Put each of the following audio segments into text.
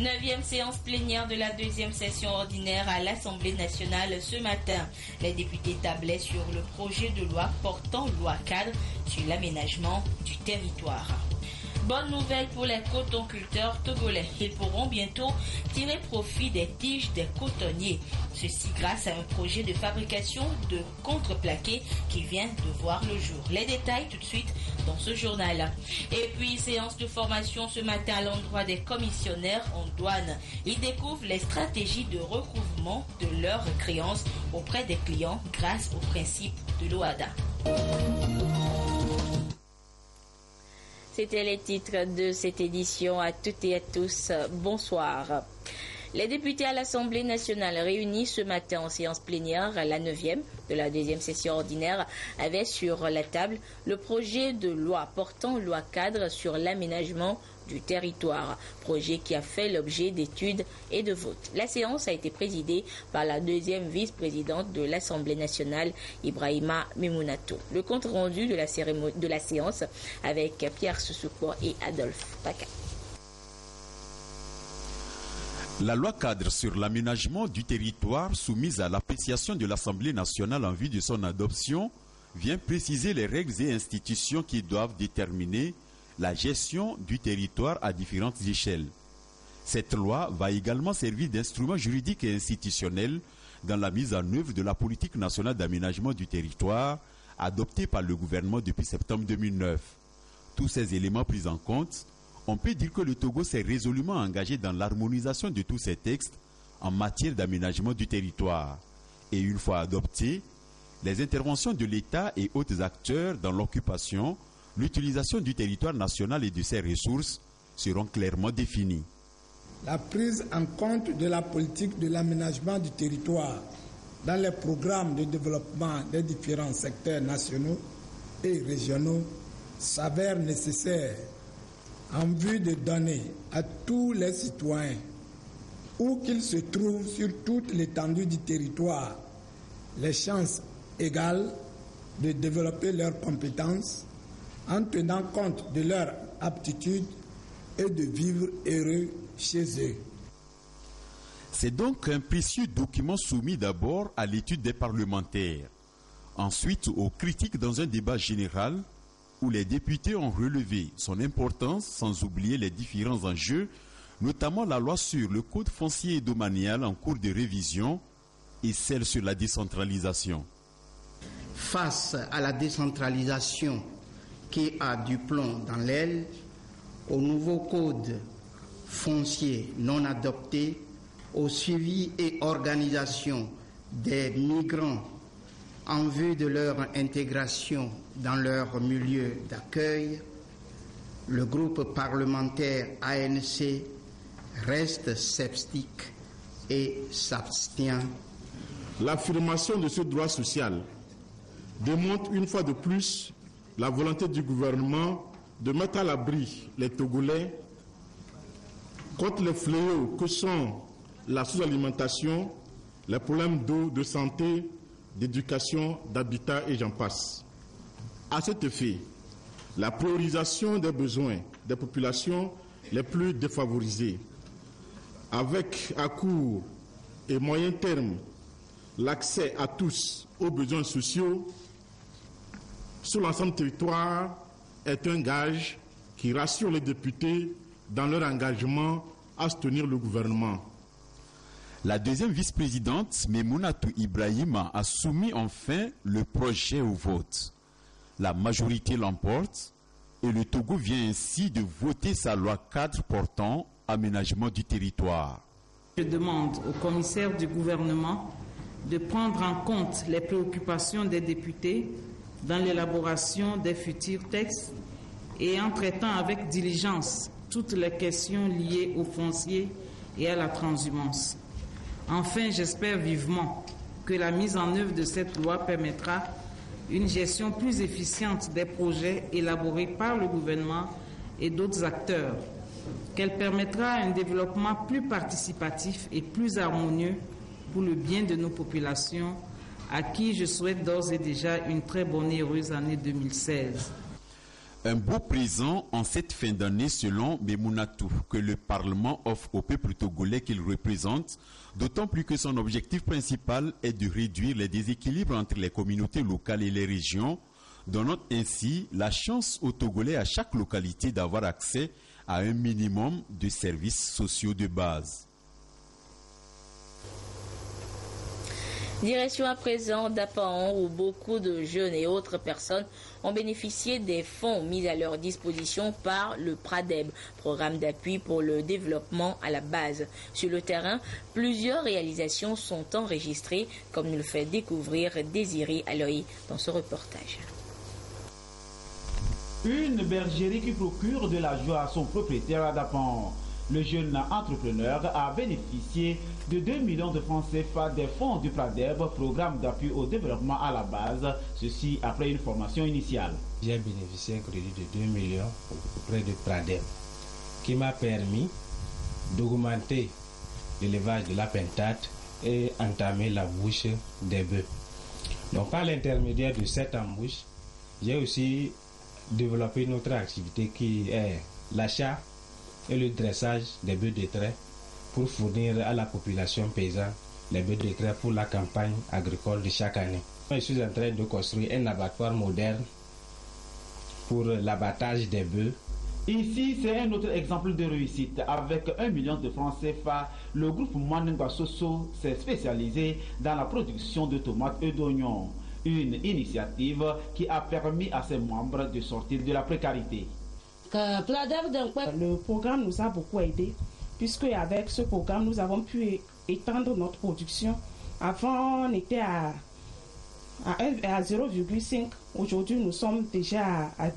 9e séance plénière de la deuxième session ordinaire à l'Assemblée nationale ce matin. Les députés tablaient sur le projet de loi portant loi cadre sur l'aménagement du territoire. Bonne nouvelle pour les cotonculteurs togolais. Ils pourront bientôt tirer profit des tiges des cotonniers. Ceci grâce à un projet de fabrication de contreplaqué qui vient de voir le jour. Les détails tout de suite dans ce journal. Et puis, séance de formation ce matin à l'endroit des commissionnaires en douane. Ils découvrent les stratégies de recouvrement de leurs créances auprès des clients grâce au principe de l'OHADA. C'était les titres de cette édition. À toutes et à tous, bonsoir. Les députés à l'Assemblée nationale réunis ce matin en séance plénière, la 9e de la deuxième session ordinaire, avaient sur la table le projet de loi portant loi cadre sur l'aménagement du territoire, projet qui a fait l'objet d'études et de votes. La séance a été présidée par la deuxième vice-présidente de l'Assemblée nationale, Ibrahima Memounato. Le compte rendu de la séance avec Pierre Soussouko et Adolphe Paca. La loi cadre sur l'aménagement du territoire soumise à l'appréciation de l'Assemblée nationale en vue de son adoption vient préciser les règles et institutions qui doivent déterminer la gestion du territoire à différentes échelles. Cette loi va également servir d'instrument juridique et institutionnel dans la mise en œuvre de la politique nationale d'aménagement du territoire adoptée par le gouvernement depuis septembre 2009. Tous ces éléments pris en compte, on peut dire que le Togo s'est résolument engagé dans l'harmonisation de tous ces textes en matière d'aménagement du territoire. Et une fois adoptés, les interventions de l'État et autres acteurs dans l'occupation, l'utilisation du territoire national et de ses ressources seront clairement définies. La prise en compte de la politique de l'aménagement du territoire dans les programmes de développement des différents secteurs nationaux et régionaux s'avère nécessaire en vue de donner à tous les citoyens, où qu'ils se trouvent sur toute l'étendue du territoire, les chances égales de développer leurs compétences en tenant compte de leur aptitude et de vivre heureux chez eux. C'est donc un précieux document soumis d'abord à l'étude des parlementaires, ensuite aux critiques dans un débat général où les députés ont relevé son importance sans oublier les différents enjeux, notamment la loi sur le code foncier et domanial en cours de révision et celle sur la décentralisation. Face à la décentralisation qui a du plomb dans l'aile, au nouveau code foncier non adopté, au suivi et organisation des migrants en vue de leur intégration dans leur milieu d'accueil, le groupe parlementaire ANC reste sceptique et s'abstient. L'affirmation de ce droit social démontre une fois de plus la volonté du gouvernement de mettre à l'abri les Togolais contre les fléaux que sont la sous-alimentation, les problèmes d'eau, de santé, d'éducation, d'habitat et j'en passe. À cet effet, la priorisation des besoins des populations les plus défavorisées, avec à court et moyen terme l'accès à tous aux besoins sociaux sur l'ensemble du territoire, est un gage qui rassure les députés dans leur engagement à soutenir le gouvernement. La deuxième vice-présidente, Memounato Ibrahima, a soumis enfin le projet au vote. La majorité l'emporte et le Togo vient ainsi de voter sa loi cadre portant aménagement du territoire. Je demande au commissaire du gouvernement de prendre en compte les préoccupations des députés dans l'élaboration des futurs textes et en traitant avec diligence toutes les questions liées au foncier et à la transhumance. Enfin, j'espère vivement que la mise en œuvre de cette loi permettra une gestion plus efficiente des projets élaborés par le gouvernement et d'autres acteurs, qu'elle permettra un développement plus participatif et plus harmonieux pour le bien de nos populations, à qui je souhaite d'ores et déjà une très bonne et heureuse année 2016. Un beau présent en cette fin d'année selon Memounatou que le Parlement offre au peuple togolais qu'il représente, d'autant plus que son objectif principal est de réduire les déséquilibres entre les communautés locales et les régions, donnant ainsi la chance aux Togolais à chaque localité d'avoir accès à un minimum de services sociaux de base. Direction à présent d'Apaon où beaucoup de jeunes et autres personnes ont bénéficié des fonds mis à leur disposition par le PRADEB, programme d'appui pour le développement à la base. Sur le terrain, plusieurs réalisations sont enregistrées, comme nous le fait découvrir Désiré Aloy dans ce reportage. Une bergerie qui procure de la joie à son propriétaire à Dapan. Le jeune entrepreneur a bénéficié de 2 millions de francs CFA des fonds du PRADEB, programme d'appui au développement à la base, ceci après une formation initiale. J'ai bénéficié d'un crédit de 2 millions auprès du PRADEB qui m'a permis d'augmenter l'élevage de la pentate et entamer la bouche des bœufs. Donc par l'intermédiaire de cette embouche, j'ai aussi développé une autre activité qui est l'achat et le dressage des bœufs de trait pour fournir à la population paysanne les bœufs de trait pour la campagne agricole de chaque année. Je suis en train de construire un abattoir moderne pour l'abattage des bœufs. Ici, c'est un autre exemple de réussite. Avec 1 million de francs CFA, le groupe Mwanenga Soso s'est spécialisé dans la production de tomates et d'oignons. Une initiative qui a permis à ses membres de sortir de la précarité. Le programme nous a beaucoup aidé, puisque avec ce programme, nous avons pu étendre notre production. Avant, on était à 0,5. Aujourd'hui, nous sommes déjà à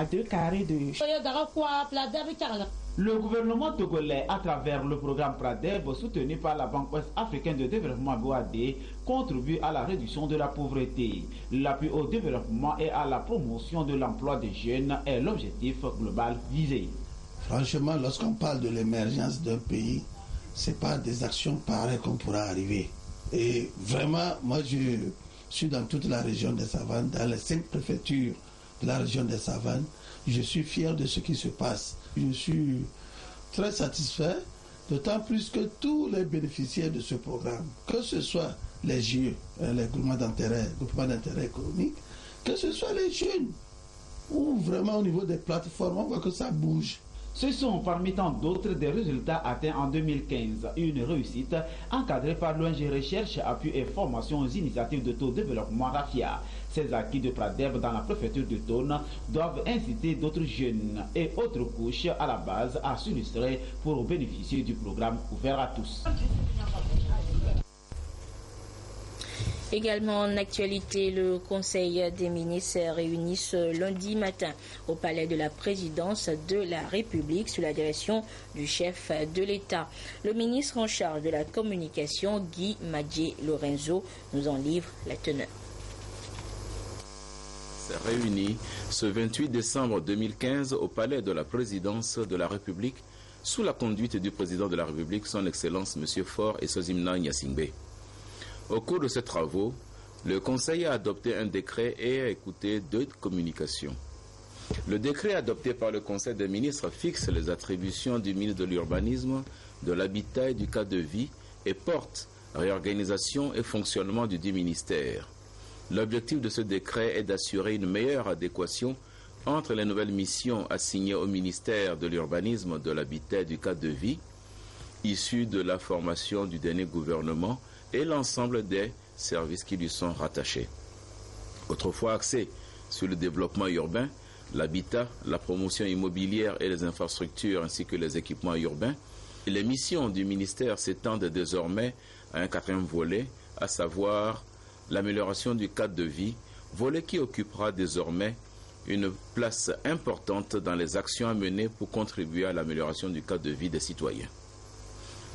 2 carrés de... Le gouvernement togolais, à travers le programme PRADEB, soutenu par la Banque Ouest Africaine de Développement BOAD, contribue à la réduction de la pauvreté. L'appui au développement et à la promotion de l'emploi des jeunes est l'objectif global visé. Franchement, lorsqu'on parle de l'émergence d'un pays, ce n'est pas des actions pareilles qu'on pourra arriver. Et vraiment, moi je suis dans toute la région des Savanes, dans les 5 préfectures de la région des Savanes. Je suis fier de ce qui se passe. Je suis très satisfait, d'autant plus que tous les bénéficiaires de ce programme, que ce soit les GIE, les groupements d'intérêt économique, que ce soit les jeunes, ou vraiment au niveau des plateformes, on voit que ça bouge. Ce sont parmi tant d'autres des résultats atteints en 2015. Une réussite encadrée par l'ONG Recherche, Appui et Formation aux initiatives de taux de développement RAFIA. Ces acquis de PRADEB dans la préfecture de Tone doivent inciter d'autres jeunes et autres couches à la base à s'illustrer pour bénéficier du programme ouvert à tous. Également en actualité, le Conseil des ministres s'est réuni ce lundi matin au palais de la présidence de la République sous la direction du chef de l'État. Le ministre en charge de la communication, Guy Madjé Lorenzo, nous en livre la teneur. S'est réuni ce 28 décembre 2015 au palais de la présidence de la République sous la conduite du président de la République, son Excellence M. Faure Esozimna Gnassingbé. Au cours de ces travaux, le Conseil a adopté un décret et a écouté 2 communications. Le décret adopté par le Conseil des ministres fixe les attributions du ministre de l'Urbanisme, de l'Habitat et du cadre de vie et porte réorganisation et fonctionnement du dit ministère. L'objectif de ce décret est d'assurer une meilleure adéquation entre les nouvelles missions assignées au ministère de l'Urbanisme, de l'Habitat et du cadre de vie, issues de la formation du dernier gouvernement, et l'ensemble des services qui lui sont rattachés. Autrefois axé sur le développement urbain, l'habitat, la promotion immobilière et les infrastructures ainsi que les équipements urbains, les missions du ministère s'étendent désormais à un 4e volet, à savoir l'amélioration du cadre de vie, volet qui occupera désormais une place importante dans les actions à mener pour contribuer à l'amélioration du cadre de vie des citoyens.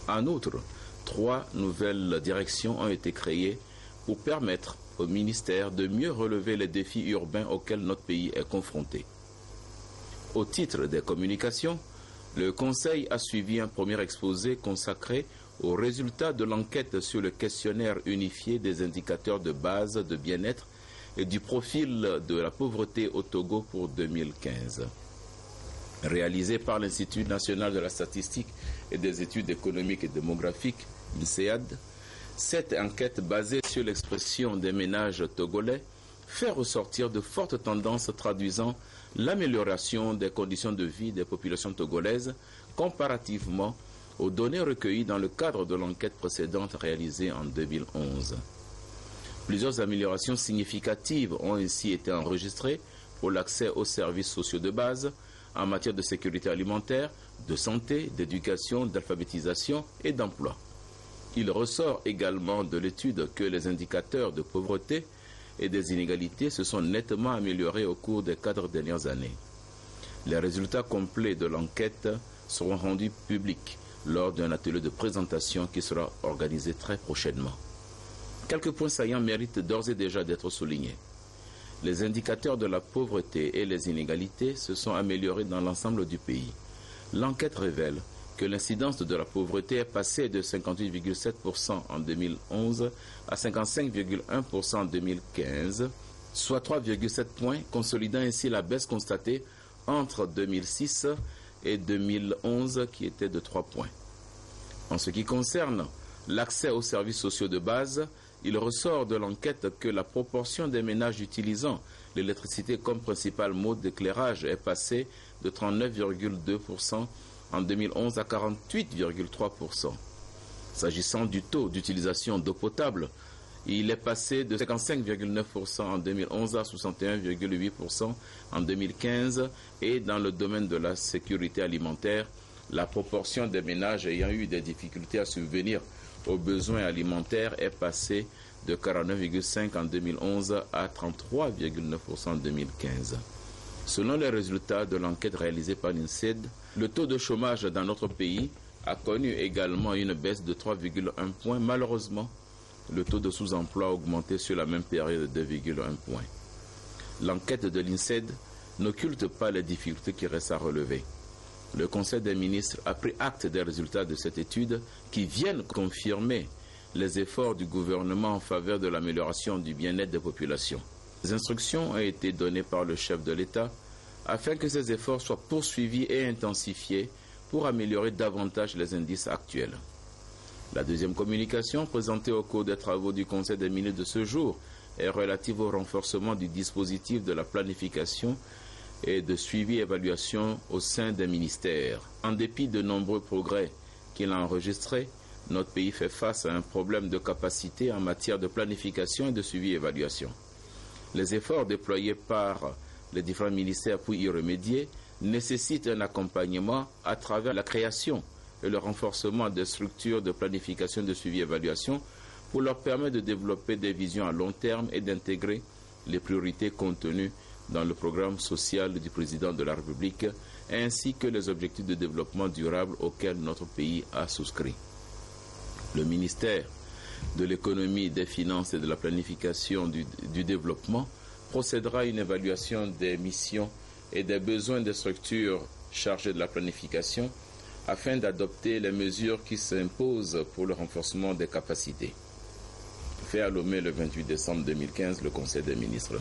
En outre, 3 nouvelles directions ont été créées pour permettre au ministère de mieux relever les défis urbains auxquels notre pays est confronté. Au titre des communications, le Conseil a suivi un premier exposé consacré aux résultats de l'enquête sur le questionnaire unifié des indicateurs de base de bien-être et du profil de la pauvreté au Togo pour 2015. Réalisé par l'Institut national de la statistique et des études économiques et démographiques, l'INSEAD, cette enquête basée sur l'expression des ménages togolais fait ressortir de fortes tendances traduisant l'amélioration des conditions de vie des populations togolaises comparativement aux données recueillies dans le cadre de l'enquête précédente réalisée en 2011. Plusieurs améliorations significatives ont ainsi été enregistrées pour l'accès aux services sociaux de base en matière de sécurité alimentaire, de santé, d'éducation, d'alphabétisation et d'emploi. Il ressort également de l'étude que les indicateurs de pauvreté et des inégalités se sont nettement améliorés au cours des 4 dernières années. Les résultats complets de l'enquête seront rendus publics lors d'un atelier de présentation qui sera organisé très prochainement. Quelques points saillants méritent d'ores et déjà d'être soulignés. Les indicateurs de la pauvreté et les inégalités se sont améliorés dans l'ensemble du pays. L'enquête révèle que l'incidence de la pauvreté est passée de 58,7% en 2011 à 55,1% en 2015, soit 3,7 points, consolidant ainsi la baisse constatée entre 2006 et 2011 qui était de 3 points. En ce qui concerne l'accès aux services sociaux de base, il ressort de l'enquête que la proportion des ménages utilisant l'électricité comme principal mode d'éclairage est passée de 39,2% en 2011 à 48,3%. S'agissant du taux d'utilisation d'eau potable, il est passé de 55,9% en 2011 à 61,8% en 2015 et dans le domaine de la sécurité alimentaire, la proportion des ménages ayant eu des difficultés à subvenir aux besoins alimentaires est passée de 49,5% en 2011 à 33,9% en 2015. Selon les résultats de l'enquête réalisée par l'INSEAD, le taux de chômage dans notre pays a connu également une baisse de 3,1 points. Malheureusement, le taux de sous-emploi a augmenté sur la même période de 2,1 points. L'enquête de l'INSEAD n'occulte pas les difficultés qui restent à relever. Le Conseil des ministres a pris acte des résultats de cette étude qui viennent confirmer les efforts du gouvernement en faveur de l'amélioration du bien-être des populations. Des instructions ont été données par le chef de l'État afin que ces efforts soient poursuivis et intensifiés pour améliorer davantage les indices actuels. La deuxième communication présentée au cours des travaux du Conseil des ministres de ce jour est relative au renforcement du dispositif de la planification et de suivi-évaluation au sein des ministères. En dépit de nombreux progrès qu'il a enregistrés, notre pays fait face à un problème de capacité en matière de planification et de suivi-évaluation. Les efforts déployés par les différents ministères pour y remédier nécessitent un accompagnement à travers la création et le renforcement des structures de planification et de suivi-évaluation pour leur permettre de développer des visions à long terme et d'intégrer les priorités contenues dans le programme social du président de la République ainsi que les objectifs de développement durable auxquels notre pays a souscrit. Le ministère de l'économie, des finances et de la planification du développement procédera à une évaluation des missions et des besoins des structures chargées de la planification afin d'adopter les mesures qui s'imposent pour le renforcement des capacités. Fait à Lomé le 28 décembre 2015, le Conseil des ministres.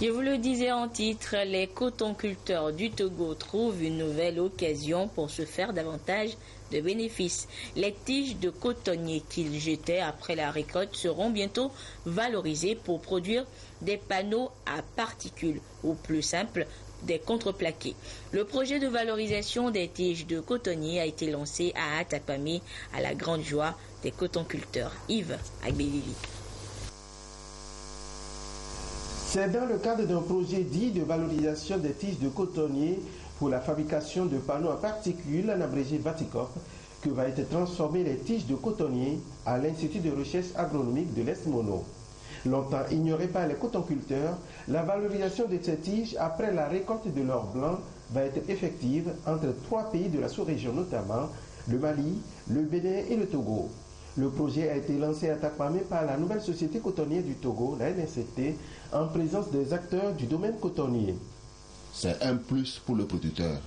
Je vous le disais en titre, les cotonculteurs du Togo trouvent une nouvelle occasion pour se faire davantage de bénéfices. Les tiges de cotonnier qu'ils jetaient après la récolte seront bientôt valorisées pour produire des panneaux à particules, ou plus simple, des contreplaqués. Le projet de valorisation des tiges de cotonnier a été lancé à Atapamé à la grande joie des cotonculteurs. Yves Agbelili. C'est dans le cadre d'un projet dit de valorisation des tiges de cotonnier pour la fabrication de panneaux à particules, en abrégé Vaticop, que va être transformé les tiges de cotonnier à l'Institut de recherche agronomique de l'Est-Mono. Longtemps ignorée par les cotonculteurs, la valorisation de ces tiges après la récolte de l'or blanc va être effective entre 3 pays de la sous-région, notamment le Mali, le Bénin et le Togo. Le projet a été lancé à Atapamé par la nouvelle société cotonnière du Togo, la NSCT, en présence des acteurs du domaine cotonnier. C'est un plus pour le producteur.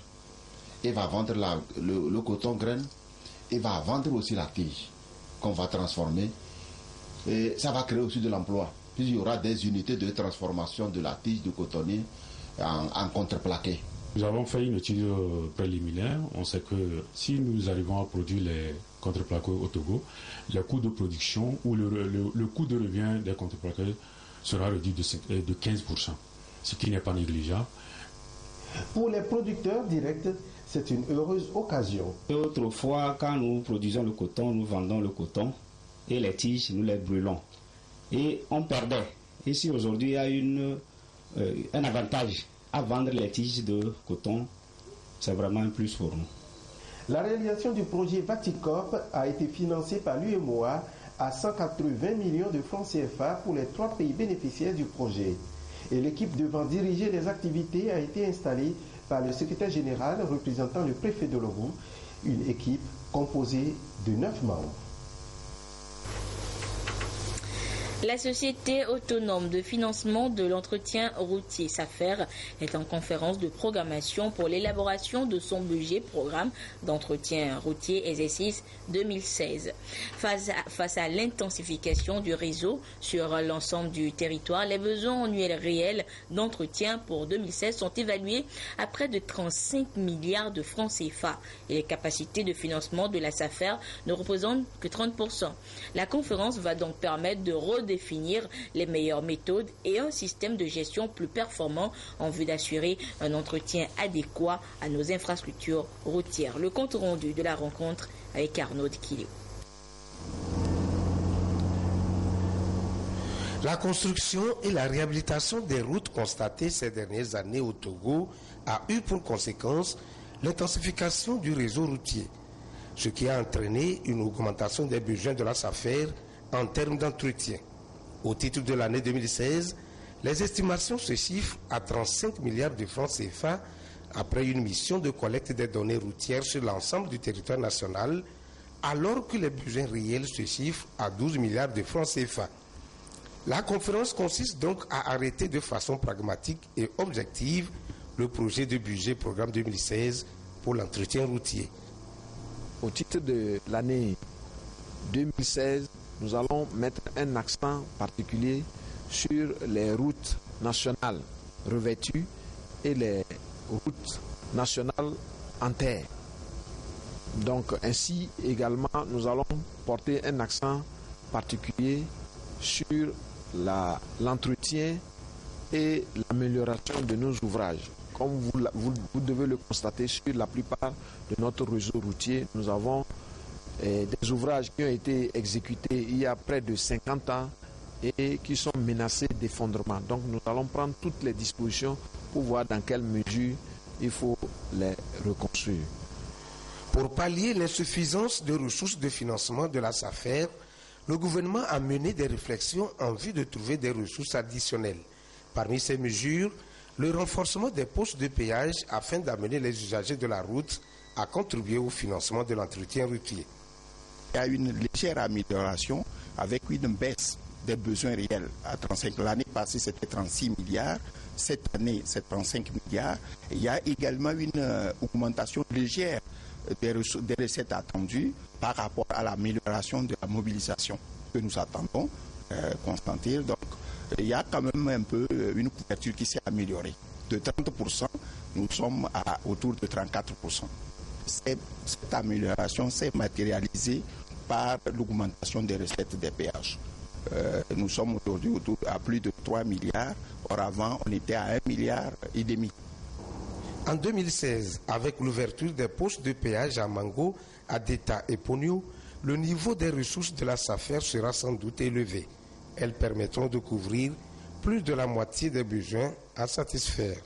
Il va vendre le coton graine, il va vendre aussi la tige qu'on va transformer Et ça va créer aussi de l'emploi, puisqu'il y aura des unités de transformation de la tige de cotonnier en contreplaqué. Nous avons fait une étude préliminaire. On sait que si nous arrivons à produire les contreplaqués au Togo, le coût de production ou le coût de revient des contreplaqués sera réduit de 15%, ce qui n'est pas négligeable. Pour les producteurs directs, c'est une heureuse occasion. Autrefois, quand nous produisons le coton, nous vendons le coton et les tiges, nous les brûlons. Et on perdait. Ici, aujourd'hui, il y a un avantage à vendre les tiges de coton. C'est vraiment un plus pour nous. La réalisation du projet Vaticorp a été financée par l'UEMOA à 180 millions de francs CFA pour les 3 pays bénéficiaires du projet. Et l'équipe devant diriger les activités a été installée par le secrétaire général représentant le préfet de Logou, une équipe composée de 9 membres. La Société autonome de financement de l'entretien routier SAFER est en conférence de programmation pour l'élaboration de son budget-programme d'entretien routier exercice 2016. Face à l'intensification du réseau sur l'ensemble du territoire, les besoins annuels réels d'entretien pour 2016 sont évalués à près de 35 milliards de francs CFA et les capacités de financement de la SAFER ne représentent que 30%. La conférence va donc permettre de redéfinir les meilleures méthodes et un système de gestion plus performant en vue d'assurer un entretien adéquat à nos infrastructures routières. Le compte rendu de la rencontre avec Arnaud Kilio. La construction et la réhabilitation des routes constatées ces dernières années au Togo a eu pour conséquence l'intensification du réseau routier, ce qui a entraîné une augmentation des besoins de la SAFER en termes d'entretien. Au titre de l'année 2016, les estimations se chiffrent à 35 milliards de francs CFA après une mission de collecte des données routières sur l'ensemble du territoire national, alors que les besoins réels se chiffrent à 12 milliards de francs CFA. La conférence consiste donc à arrêter de façon pragmatique et objective le projet de budget programme 2016 pour l'entretien routier. Au titre de l'année 2016, nous allons mettre un accent particulier sur les routes nationales revêtues et les routes nationales en terre. Donc ainsi également, nous allons porter un accent particulier sur l'entretien et l'amélioration de nos ouvrages. Comme vous devez le constater, sur la plupart de notre réseau routier, nous avons des ouvrages qui ont été exécutés il y a près de 50 ans et qui sont menacés d'effondrement. Donc nous allons prendre toutes les dispositions pour voir dans quelle mesure il faut les reconstruire. Pour pallier l'insuffisance de ressources de financement de la SAFER, le gouvernement a mené des réflexions en vue de trouver des ressources additionnelles. Parmi ces mesures, le renforcement des postes de péage afin d'amener les usagers de la route à contribuer au financement de l'entretien routier. Il y a une légère amélioration avec une baisse des besoins réels à 35. L'année passée, c'était 36 milliards. Cette année, c'est 35 milliards. Il y a également une augmentation légère des recettes attendues par rapport à l'amélioration de la mobilisation que nous attendons constater. Donc, il y a quand même un peu une couverture qui s'est améliorée. De 30%, nous sommes autour de 34%. Cette amélioration s'est matérialisée par l'augmentation des recettes des péages. Nous sommes aujourd'hui à plus de 3 milliards. Or avant, on était à 1,5 milliard. En 2016, avec l'ouverture des postes de péage à Mango, Adeta et Ponyo, le niveau des ressources de la SAFER sera sans doute élevé. Elles permettront de couvrir plus de la moitié des besoins à satisfaire.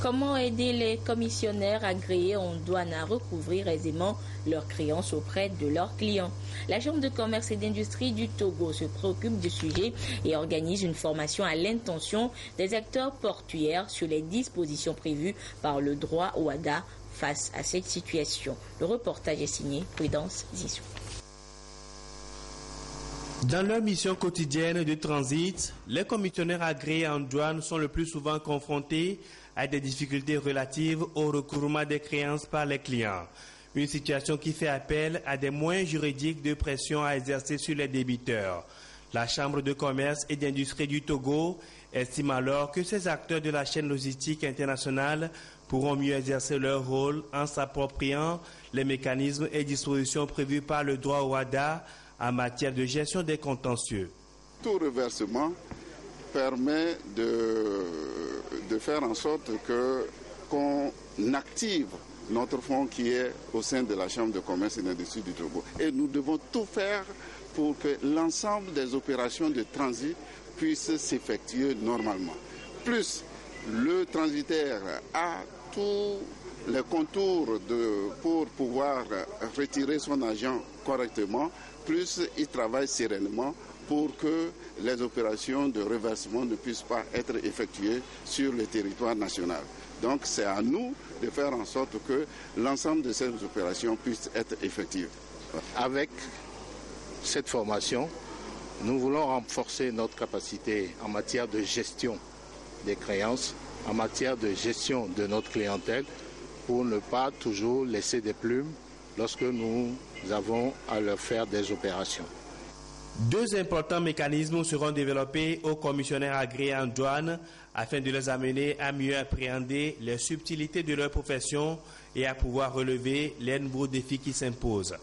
Comment aider les commissionnaires agréés en douane à recouvrir aisément leurs créances auprès de leurs clients? La Chambre de commerce et d'industrie du Togo se préoccupe du sujet et organise une formation à l'intention des acteurs portuaires sur les dispositions prévues par le droit OHADA face à cette situation. Le reportage est signé Prudence Zissou. Dans leur mission quotidienne de transit, les commissionnaires agréés en douane sont le plus souvent confrontés à des difficultés relatives au recouvrement des créances par les clients. Une situation qui fait appel à des moyens juridiques de pression à exercer sur les débiteurs. La Chambre de commerce et d'industrie du Togo estime alors que ces acteurs de la chaîne logistique internationale pourront mieux exercer leur rôle en s'appropriant les mécanismes et dispositions prévus par le droit OHADA en matière de gestion des contentieux. Tout reversement permet de faire en sorte qu'on active notre fonds qui est au sein de la Chambre de commerce et d'industrie du Togo. Et nous devons tout faire pour que l'ensemble des opérations de transit puissent s'effectuer normalement. Plus le transitaire a tous les contours pour pouvoir retirer son argent correctement, plus il travaille sereinement pour que les opérations de reversement ne puissent pas être effectuées sur le territoire national. Donc c'est à nous de faire en sorte que l'ensemble de ces opérations puissent être effectives. Avec cette formation, nous voulons renforcer notre capacité en matière de gestion des créances, en matière de gestion de notre clientèle, pour ne pas toujours laisser des plumes lorsque nous avons à leur faire des opérations. Deux importants mécanismes seront développés aux commissionnaires agréés en douane afin de les amener à mieux appréhender les subtilités de leur profession et à pouvoir relever les nouveaux défis qui s'imposent.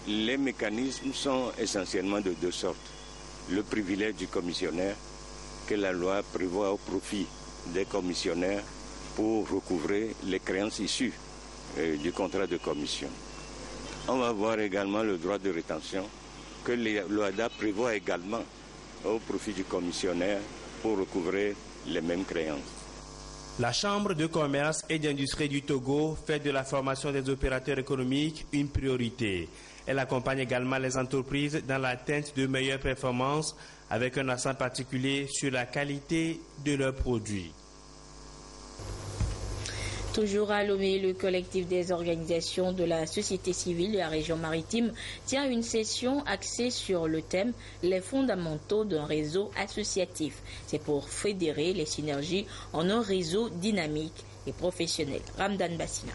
Les mécanismes sont essentiellement de deux sortes. Le privilège du commissionnaire que la loi prévoit au profit des commissionnaires pour recouvrer les créances issues du contrat de commission. On va voir également le droit de rétention que l'OHADA prévoit également au profit du commissionnaire pour recouvrer les mêmes créances. La Chambre de commerce et d'industrie du Togo fait de la formation des opérateurs économiques une priorité. Elle accompagne également les entreprises dans l'atteinte de meilleures performances avec un accent particulier sur la qualité de leurs produits. Toujours à Lomé, le collectif des organisations de la société civile de la région maritime tient une session axée sur le thème « Les fondamentaux d'un réseau associatif ». C'est pour fédérer les synergies en un réseau dynamique et professionnel. Ramdan Bassina.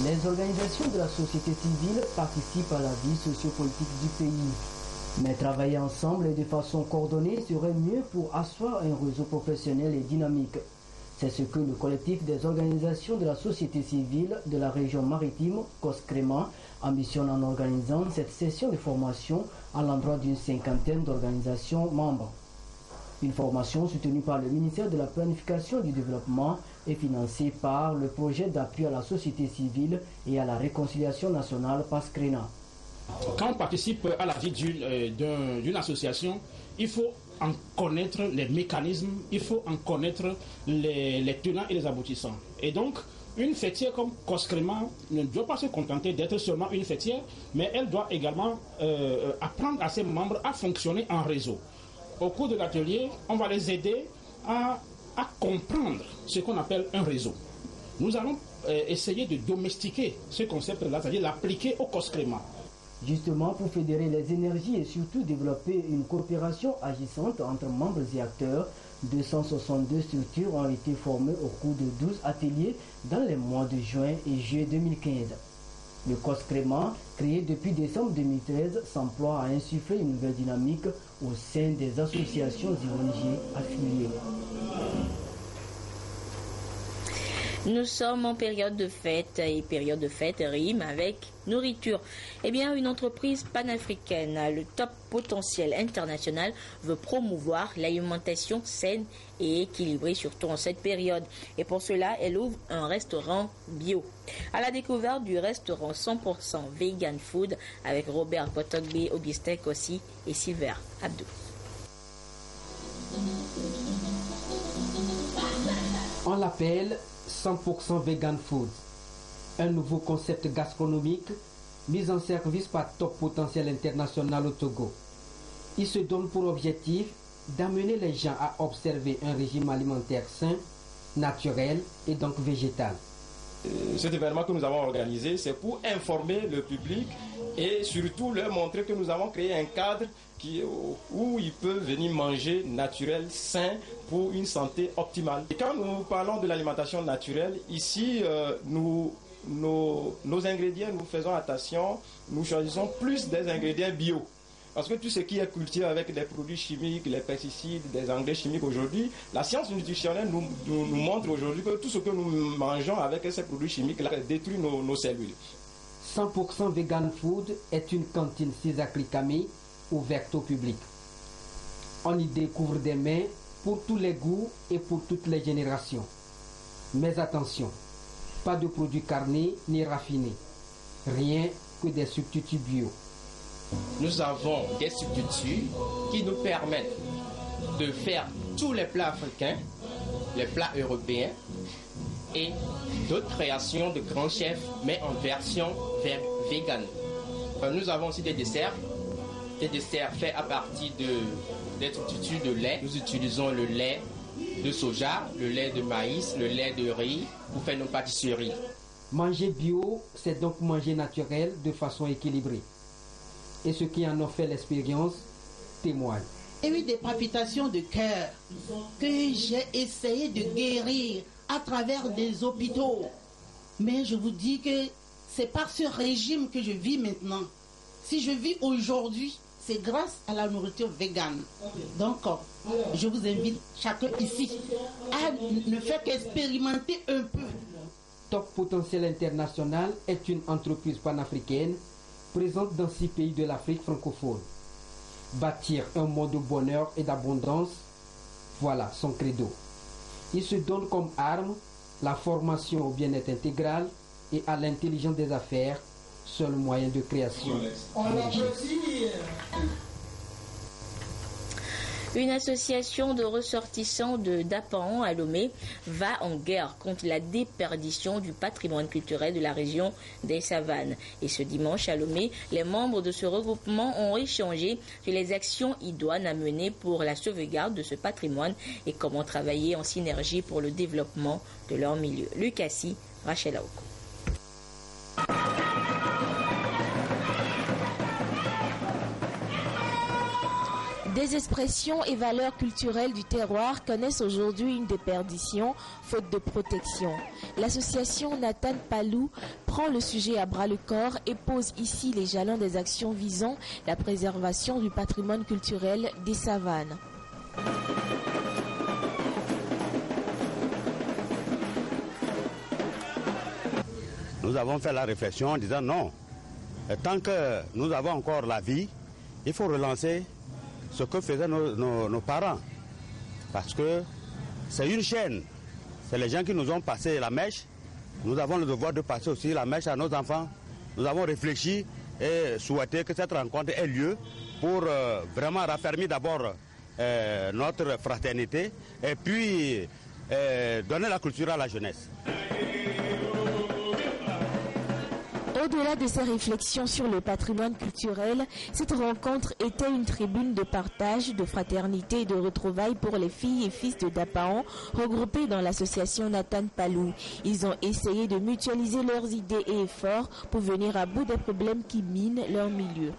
Les organisations de la société civile participent à la vie sociopolitique du pays. Mais travailler ensemble et de façon coordonnée serait mieux pour asseoir un réseau professionnel et dynamique. C'est ce que le collectif des organisations de la société civile de la région maritime, COSCREMA, ambitionne en organisant cette session de formation à l'endroit d'une cinquantaine d'organisations membres. Une formation soutenue par le ministère de la Planification du Développement et financée par le projet d'appui à la société civile et à la réconciliation nationale PASCRENA. Quand on participe à la vie d'une association, il faut en connaître les mécanismes, il faut en connaître les tenants et les aboutissants. Et donc, une fêtière comme COSCREMA ne doit pas se contenter d'être seulement une fêtière, mais elle doit également apprendre à ses membres à fonctionner en réseau. Au cours de l'atelier, on va les aider à comprendre ce qu'on appelle un réseau. Nous allons essayer de domestiquer ce concept-là, c'est-à-dire l'appliquer au COSCREMA. Justement, pour fédérer les énergies et surtout développer une coopération agissante entre membres et acteurs, 262 structures ont été formées au cours de 12 ateliers dans les mois de juin et juillet 2015. Le COSCREMA, créé depuis décembre 2013, s'emploie à insuffler une nouvelle dynamique au sein des associations et ONG affiliées. Nous sommes en période de fête et période de fête rime avec nourriture. Eh bien, une entreprise panafricaine à le top potentiel international veut promouvoir l'alimentation saine et équilibrée, surtout en cette période. Et pour cela, elle ouvre un restaurant bio. À la découverte du restaurant 100% vegan food avec Robert Potogbe, Augustin Kossi et Silver Abdou. On l'appelle 100% vegan food, un nouveau concept gastronomique mis en service par Top Potentiel International au Togo. Il se donne pour objectif d'amener les gens à observer un régime alimentaire sain, naturel et donc végétal. Cet événement que nous avons organisé, c'est pour informer le public et surtout leur montrer que nous avons créé un cadre où il peut venir manger naturel, sain, pour une santé optimale. Et quand nous parlons de l'alimentation naturelle, ici, nos ingrédients, nous faisons attention, nous choisissons plus des ingrédients bio. Parce que tout ce qui est cultivé avec des produits chimiques, les pesticides, des engrais chimiques aujourd'hui, la science nutritionnelle nous montre aujourd'hui que tout ce que nous mangeons avec ces produits chimiques détruit nos cellules. 100% Vegan Food est une cantine César Kame ouverte au public. On y découvre des mets pour tous les goûts et pour toutes les générations. Mais attention, pas de produits carnés ni raffinés. Rien que des substituts bio. Nous avons des substituts qui nous permettent de faire tous les plats africains, les plats européens et d'autres créations de grands chefs, mais en version vegan. Nous avons aussi des desserts faits à partir des substituts de lait. Nous utilisons le lait de soja, le lait de maïs, le lait de riz pour faire nos pâtisseries. Manger bio, c'est donc manger naturel de façon équilibrée. Et ceux qui en ont fait l'expérience témoignent. J'ai eu des palpitations de cœur que j'ai essayé de guérir à travers des hôpitaux. Mais je vous dis que c'est par ce régime que je vis maintenant. Si je vis aujourd'hui, c'est grâce à la nourriture végane. Donc, je vous invite chacun ici à ne faire qu'expérimenter un peu. Top Potentiel International est une entreprise panafricaine présente dans 6 pays de l'Afrique francophone. Bâtir un monde de bonheur et d'abondance, voilà son credo. Il se donne comme arme la formation au bien-être intégral et à l'intelligence des affaires, seul moyen de création. Une association de ressortissants de Dapaon à Lomé va en guerre contre la déperdition du patrimoine culturel de la région des Savanes. Et ce dimanche à Lomé, les membres de ce regroupement ont échangé sur les actions idoines à mener pour la sauvegarde de ce patrimoine et comment travailler en synergie pour le développement de leur milieu. Lucassi, Rachel Aouko. Des expressions et valeurs culturelles du terroir connaissent aujourd'hui une déperdition, faute de protection. L'association Nathan Palou prend le sujet à bras-le-corps et pose ici les jalons des actions visant la préservation du patrimoine culturel des savanes. Nous avons fait la réflexion en disant non, tant que nous avons encore la vie, il faut relancer ce que faisaient nos parents. Parce que c'est une chaîne. C'est les gens qui nous ont passé la mèche. Nous avons le devoir de passer aussi la mèche à nos enfants. Nous avons réfléchi et souhaité que cette rencontre ait lieu pour vraiment raffermir d'abord notre fraternité et puis donner la culture à la jeunesse. Au-delà de ces réflexions sur le patrimoine culturel, cette rencontre était une tribune de partage, de fraternité et de retrouvailles pour les filles et fils de Dapaon regroupés dans l'association Nathan Palou. Ils ont essayé de mutualiser leurs idées et efforts pour venir à bout des problèmes qui minent leur milieu.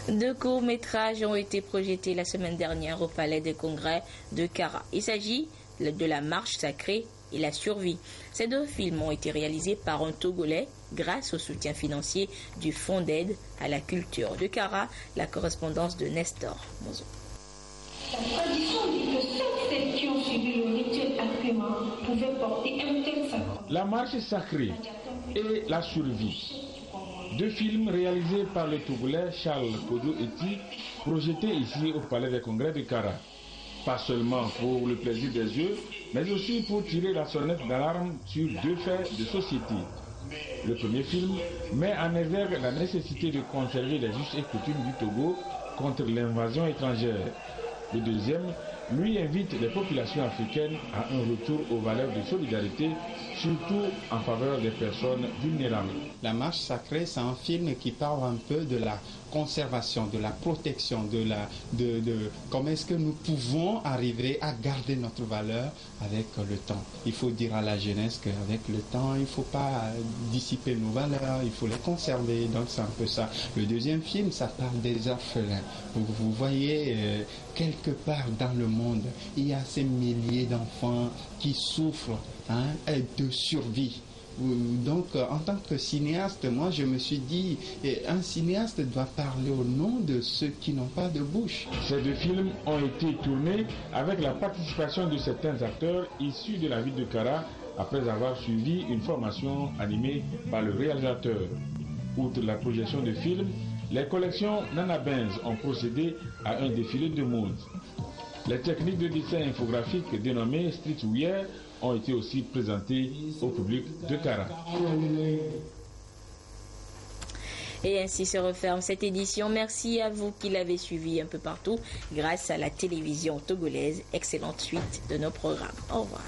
Deux courts-métrages ont été projetés la semaine dernière au Palais des Congrès de Kara. Il s'agit de La Marche sacrée et La survie. Ces deux films ont été réalisés par un Togolais grâce au soutien financier du Fonds d'aide à la culture de Kara, la correspondance de Nestor Mozo. La tradition dit que sept celles qui ont suivi le rituel agrément pouvaient porter un tel sacre. La Marche sacrée et La survie. Deux films réalisés par le Togolais Charles Kodo Eti, projetés ici au Palais des Congrès de Kara. Pas seulement pour le plaisir des yeux, mais aussi pour tirer la sonnette d'alarme sur deux faits de société. Le premier film met en exergue la nécessité de conserver les us et coutumes du Togo contre l'invasion étrangère. Le deuxième, lui, invite les populations africaines à un retour aux valeurs de solidarité, surtout en faveur des personnes vulnérables. La Marche sacrée, c'est un film qui parle un peu de la conservation, de la protection, de comment est-ce que nous pouvons arriver à garder notre valeur avec le temps. Il faut dire à la jeunesse qu'avec le temps, il ne faut pas dissiper nos valeurs, il faut les conserver. Donc c'est un peu ça. Le deuxième film, ça parle des orphelins. Vous voyez, quelque part dans le monde, il y a ces milliers d'enfants qui souffrent de survie. Donc, en tant que cinéaste, moi, je me suis dit, un cinéaste doit parler au nom de ceux qui n'ont pas de bouche. Ces deux films ont été tournés avec la participation de certains acteurs issus de la ville de Kara, après avoir suivi une formation animée par le réalisateur. Outre la projection de films, les collections Nana Benz ont procédé à un défilé de mode. Les techniques de dessin infographique dénommées streetwear ont été aussi présentées au public de Kara. Et ainsi se referme cette édition. Merci à vous qui l'avez suivi un peu partout grâce à la télévision togolaise. Excellente suite de nos programmes. Au revoir.